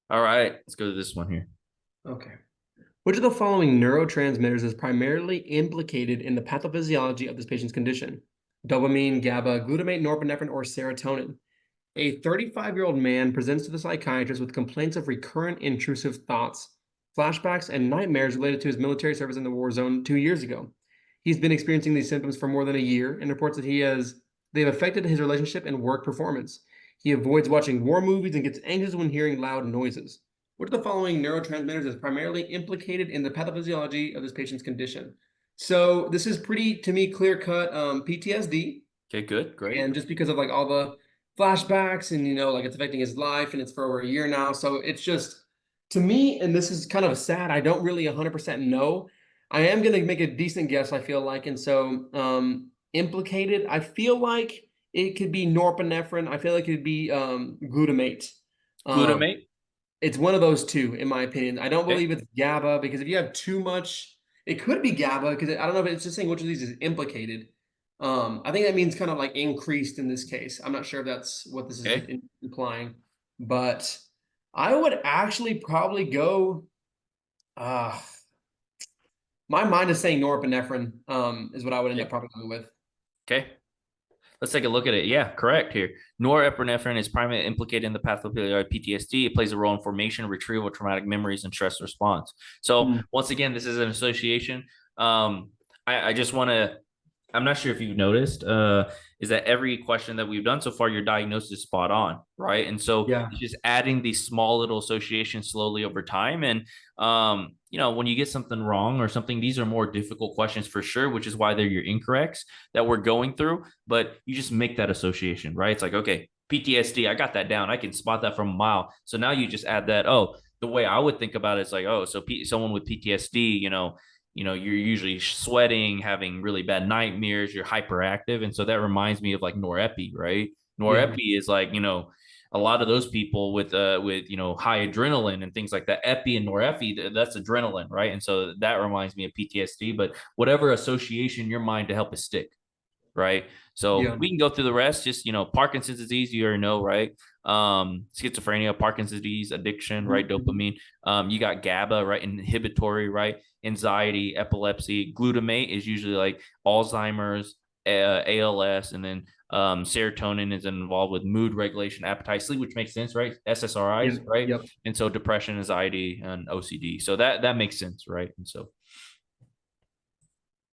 All right, let's go to this one here. Okay. Which of the following neurotransmitters is primarily implicated in the pathophysiology of this patient's condition? Dopamine, GABA, glutamate, norepinephrine, or serotonin? A 35-year-old man presents to the psychiatrist with complaints of recurrent intrusive thoughts, flashbacks, and nightmares related to his military service in the war zone 2 years ago. He's been experiencing these symptoms for more than a year and reports that they've affected his relationship and work performance. He avoids watching war movies and gets anxious when hearing loud noises. Which of the following neurotransmitters is primarily implicated in the pathophysiology of this patient's condition? So this is pretty, to me, clear cut PTSD. Okay, good, And great. just because of like all the flashbacks and like it's affecting his life and it's for over a year now. So it's just to me, and this is kind of sad, I don't really 100% know. I am gonna make a decent guess, I feel like. And so implicated, I feel like it could be norepinephrine. I feel like it could be glutamate. Um, Glutamate. it's one of those two, in my opinion. I don't Okay, believe it's GABA because if you have too much, it could be GABA because I don't know if it's just saying which of these is implicated. I think that means kind of like increased in this case. I'm not sure if that's what this is okay. implying, but I would actually probably go. Uh, my mind is saying norepinephrine. Is what I would end up Okay. probably going with. Okay. Let's take a look at it. Yeah, correct here. Norepinephrine is primarily implicated in the pathophysiology of PTSD. It plays a role in formation, retrieval, traumatic memories, and stress response. So Hmm. once again, this is an association. I just want to I'm not sure if you've noticed, is that every question that we've done so far, your diagnosis is spot on, right? And so Yeah. it's just adding these small little associations slowly over time. And, when you get something wrong or something, these are more difficult questions for sure, which is why they're your incorrects that we're going through. But you just make that association, right? It's like, okay, PTSD, I got that down. I can spot that from a mile. So now you just add that. Oh, the way I would think about it is like, oh, so someone with PTSD, you're usually sweating, having really bad nightmares, you're hyperactive. And so that reminds me of like norepi, right? Yeah. Norepi is like, a lot of those people with high adrenaline and things like that. Epi and norepi, that's adrenaline, right? And so that reminds me of PTSD, but whatever association your mind to help it stick, right? So Yeah. we can go through the rest. Just Parkinson's disease, you already know, right? Schizophrenia, Parkinson's disease, addiction, right? Mhm. Dopamine. You got GABA, right? Inhibitory, right? Anxiety, epilepsy. Glutamate is usually like Alzheimer's, ALS, and then serotonin is involved with mood regulation, appetite, sleep, which makes sense, right? Yeah. SSRIs, right? Yep. And so depression, anxiety, and OCD. So that makes sense, right? And so